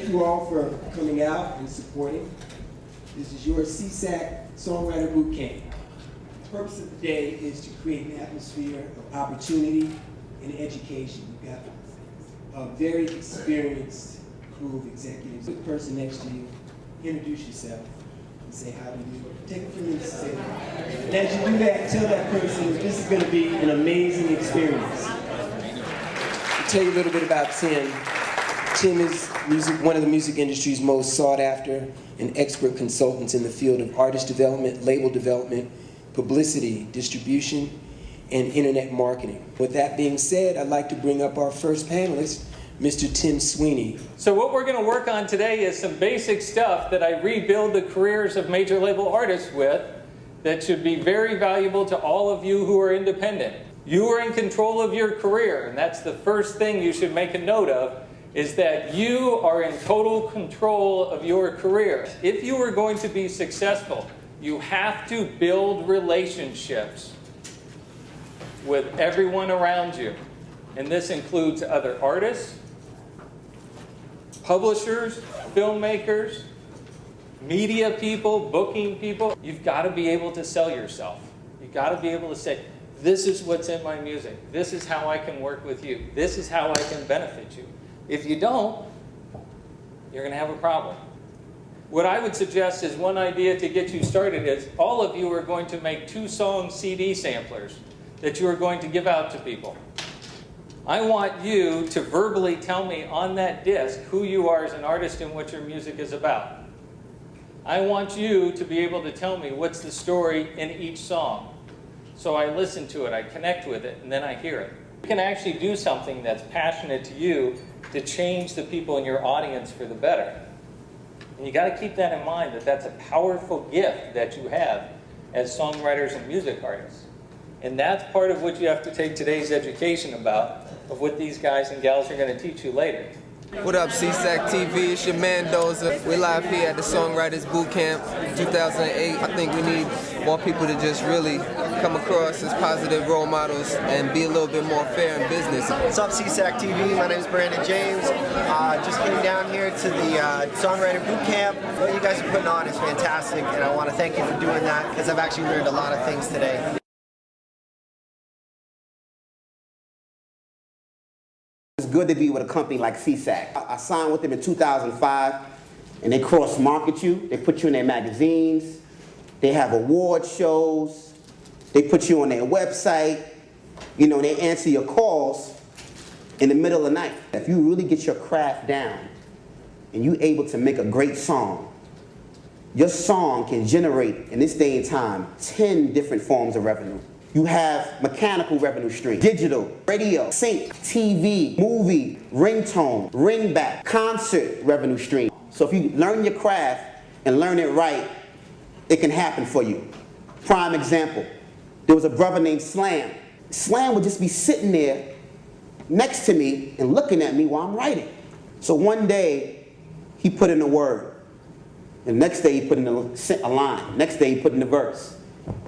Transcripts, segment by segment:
thank you all for coming out and supporting. This is your SESAC Songwriter Bootcamp. The purpose of the day is to create an atmosphere of opportunity and education. You've got a very experienced crew of executives. The person next to you, introduce yourself and say how do you do. Take a few minutes to say that. And as you do that, tell that person that this is going to be an amazing experience. I'll tell you a little bit about Tim. Tim is one of the music industry's most sought after and expert consultants in the field of artist development, label development, publicity, distribution, and internet marketing. With that being said, I'd like to bring up our first panelist, Mr. Tim Sweeney. So what we're going to work on today is some basic stuff that I rebuild the careers of major label artists with that should be very valuable to all of you who are independent. You are in control of your career, and that's the first thing you should make a note of, is that you are in total control of your career. If you are going to be successful, you have to build relationships with everyone around you. And this includes other artists, publishers, filmmakers, media people, booking people. You've got to be able to sell yourself. You've got to be able to say, this is what's in my music. This is how I can work with you. This is how I can benefit you. If you don't, you're going to have a problem. What I would suggest is one idea to get you started is all of you are going to make 2-song CD samplers that you are going to give out to people. I want you to verbally tell me on that disc who you are as an artist and what your music is about. I want you to be able to tell me what's the story in each song. So I listen to it, I connect with it, and then I hear it. You can actually do something that's passionate to you to change the people in your audience for the better. And you got to keep that in mind, that that's a powerful gift that you have as songwriters and music artists. And that's part of what you have to take today's education about, of what these guys and gals are going to teach you later. What up, SESAC TV? It's your man Doza. We're live here at the Songwriters Bootcamp 2008. I think we need more people to just really come across as positive role models and be a little bit more fair in business. What's up, SESAC TV? My name is Brandon James. Just came down here to the Songwriter Bootcamp. What you guys are putting on is fantastic, and I want to thank you for doing that because I've actually learned a lot of things today. It's good to be with a company like SESAC. I signed with them in 2005, and they cross-market you. They put you in their magazines. They have award shows. They put you on their website. You know, they answer your calls in the middle of the night. If you really get your craft down and you're able to make a great song, your song can generate, in this day and time, 10 different forms of revenue. You have mechanical revenue stream, digital, radio, sync, TV, movie, ringtone, ringback, concert revenue stream. So if you learn your craft and learn it right, it can happen for you. Prime example, there was a brother named Slam. Slam would just be sitting there next to me and looking at me while I'm writing. So one day, he put in a word. And the next day, he put in a line. Next day, he put in a verse.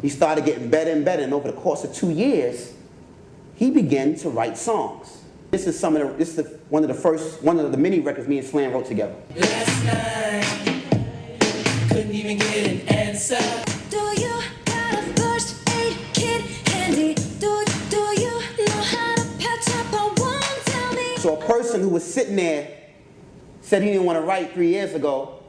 He started getting better and better, and over the course of 2 years, he began to write songs. This is one of the many records me and Slam wrote together. Last night, couldn't even get an answer. Do you got a first aid kit handy? Do you know how to patch up a wound? Tell me. So a person who was sitting there, said he didn't want to write 3 years ago,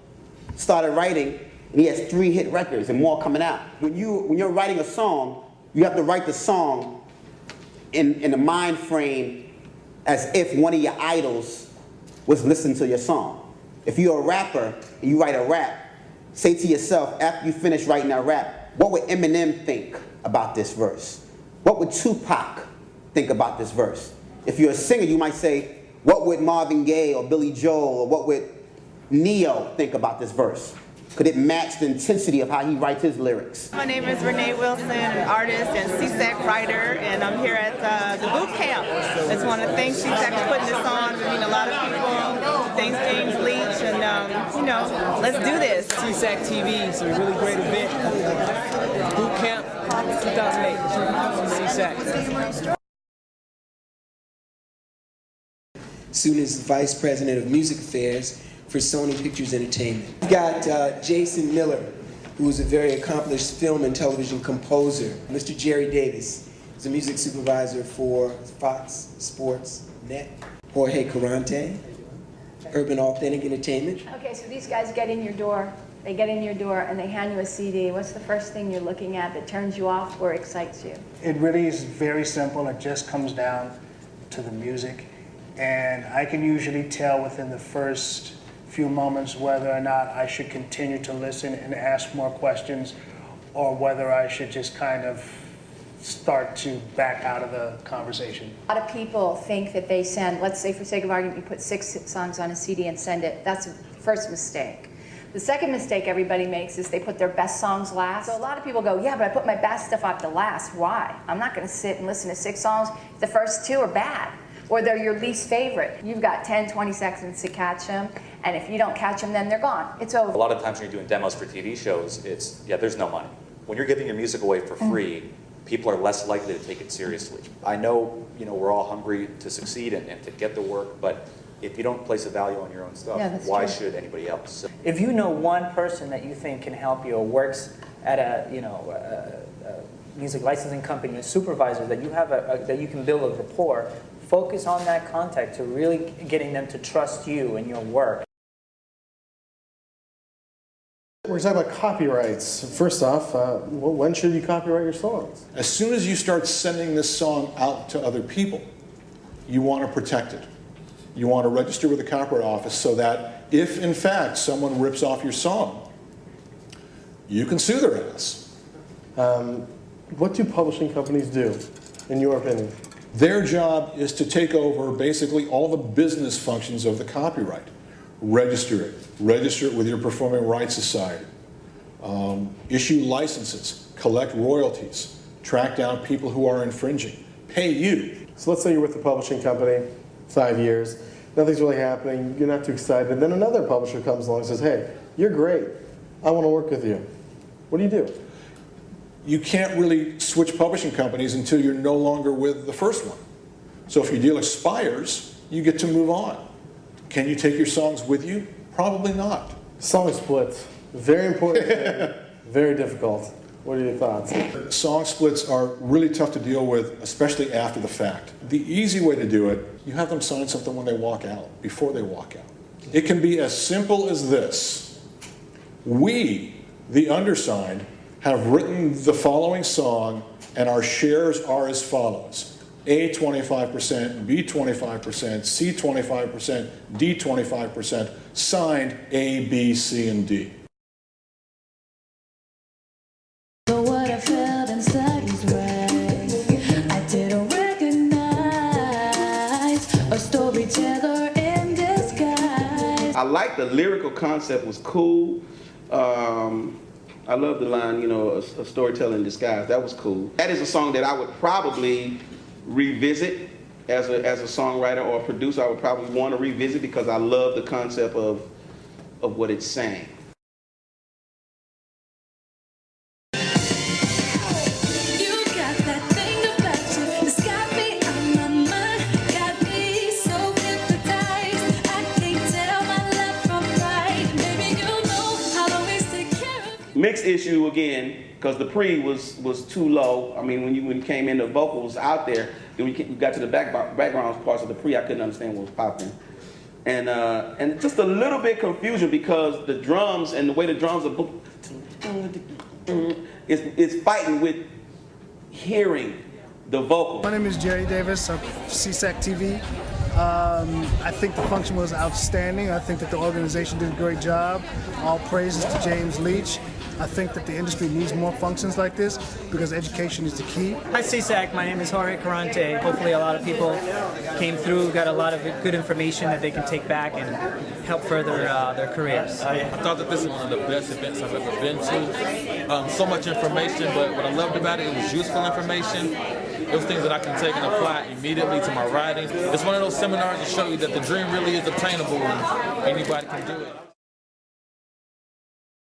started writing, and he has 3 hit records and more coming out. When you're writing a song, you have to write the song in the mind frame as if one of your idols was listening to your song. If you're a rapper and you write a rap, say to yourself, after you finish writing that rap, what would Eminem think about this verse? What would Tupac think about this verse? If you're a singer, you might say, what would Marvin Gaye or Billy Joel or what would Neo think about this verse? Could it match the intensity of how he writes his lyrics? My name is Renee Wilson, an artist and SESAC writer, and I'm here at the boot camp. I just want to thank SESAC for putting this on. I mean, a lot of people, thanks James Leach, and you know, let's do this. SESAC TV is a really great event. Boot camp 2008, SESAC. Soon as Vice President of Music Affairs for Sony Pictures Entertainment. We've got Jason Miller, who is a very accomplished film and television composer. Mr. Jerry Davis is a music supervisor for Fox Sports Net. Jorge Carante, Urban Authentic Entertainment. Okay, so these guys get in your door. They get in your door and they hand you a CD. What's the first thing you're looking at that turns you off or excites you? It really is very simple. It just comes down to the music. And I can usually tell within the first few moments whether or not I should continue to listen and ask more questions, or whether I should just kind of start to back out of the conversation. A lot of people think that they send, let's say for sake of argument, you put 6 songs on a CD and send it. That's the first mistake. The second mistake everybody makes is they put their best songs last. So a lot of people go, yeah, but I put my best stuff up to last. Why? I'm not going to sit and listen to 6 songs if the first 2 are bad, or they're your least favorite. You've got 10, 20 seconds to catch them, and if you don't catch them, then they're gone. It's over. A lot of times when you're doing demos for TV shows, there's no money. When you're giving your music away for free, people are less likely to take it seriously. I know, we're all hungry to succeed and to get the work, but if you don't place a value on your own stuff, why should anybody else? If you know one person that you think can help you or works at a music licensing company, a supervisor that you have that you can build a rapport, focus on that contact to really getting them to trust you and your work. We're talking about copyrights. First off, when should you copyright your songs? As soon as you start sending this song out to other people, you want to protect it. You want to register with the Copyright Office so that if, in fact, someone rips off your song, you can sue their ass. What do publishing companies do, in your opinion? Their job is to take over basically all the business functions of the copyright. Register it with your Performing Rights Society. Issue licenses, collect royalties, track down people who are infringing, pay you. So let's say you're with the publishing company, 5 years, nothing's really happening, you're not too excited, and then another publisher comes along and says, hey, you're great, I want to work with you. What do you do? You can't really switch publishing companies until you're no longer with the first one. So if your deal expires, you get to move on. Can you take your songs with you? Probably not. Song splits, very important thing, very difficult. What are your thoughts? Song splits are really tough to deal with, especially after the fact. The easy way to do it, you have them sign something when they walk out, before they walk out. It can be as simple as this. We, the undersigned, have written the following song, and our shares are as follows. A 25%, B 25%, C 25%, D 25%, signed A, B, C, and D. But what I felt inside was right. I didn't recognize a storyteller in disguise. I like the lyrical concept, was cool. I love the line, a storyteller in disguise. That was cool. That is a song that I would probably revisit as a songwriter or a producer. I would probably want to revisit because I love the concept of what it's saying. Mixed issue again, because the pre was too low. I mean, when you came in, the vocals out there. Then we got to the background parts of the pre, I couldn't understand what was popping, and just a little bit confusion because the drums and the way the drums are is fighting with hearing the vocal. My name is Jerry Davis of SESAC TV. I think the function was outstanding. I think that the organization did a great job. All praises to James Leach. I think that the industry needs more functions like this because education is the key. Hi SESAC, my name is Jorge Carante. Hopefully a lot of people came through, got a lot of good information that they can take back and help further their careers. I thought that this was one of the best events I've ever been to. So much information, but what I loved about it, it was useful information. It was things that I can take and apply immediately to my writing. It's one of those seminars to show you that the dream really is obtainable and anybody can do it.